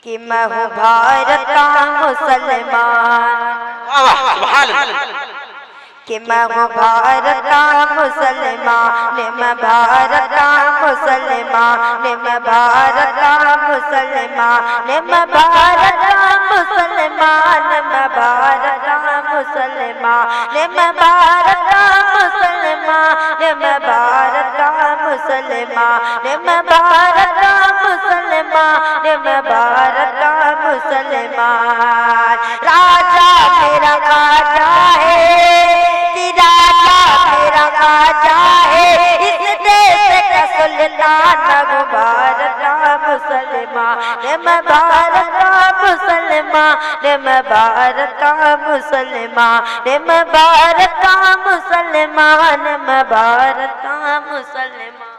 कि मैं हूँ भारत का मुसलमान, कि मैं हूँ भारत का मुसलमान, मैं भारत का मुसलमान, मैं भारत का मुसलमान, मैं भारत का मुसलमान, मैं भारत का मुसलमान, मैं भारत का मुसलमान, मैं भारत का मुसलमान, मैं भारत का मुसलमान, मैं भारत का मुसलमान। राजा मेरा राजा है, इस देश का सुल्तान, भारत का मुसलमान, मैं भारत का मुसलमान, मैं भारत का मुसलमान, मैं भारत का मुसलमान, मैं भारत का मुसलमान।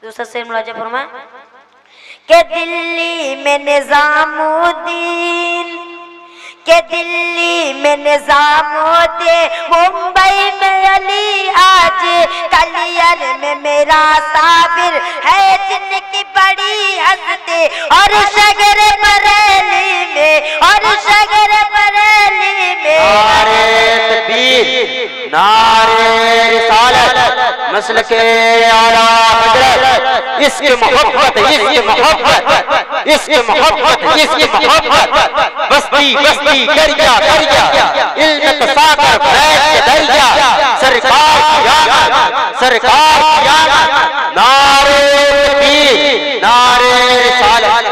दूसरा शेर मुलाजा फरमाए कि दिल्ली में निजामुद्दीन, के दिल्ली में निजामुद्दीन, मुंबई में अली, आज कलियर में मेरा साबिर है जिनकी बड़ी हस्ती, और शगर बरेली में, और शगर बरेली में नारे तकबीर, नारे रिसालत, मसलके आला हजरत, इसकी मोहब्बत, इसकी मोहब्बत, इसकी मोहब्बत, इसकी मोहब्बत, बस्ती बस्ती करिया करिया, इल्म तसाकर बैठ के दरिया, सरकार की आमद, सरकार की आमद, नारे तकबीर, नारे रिसालत।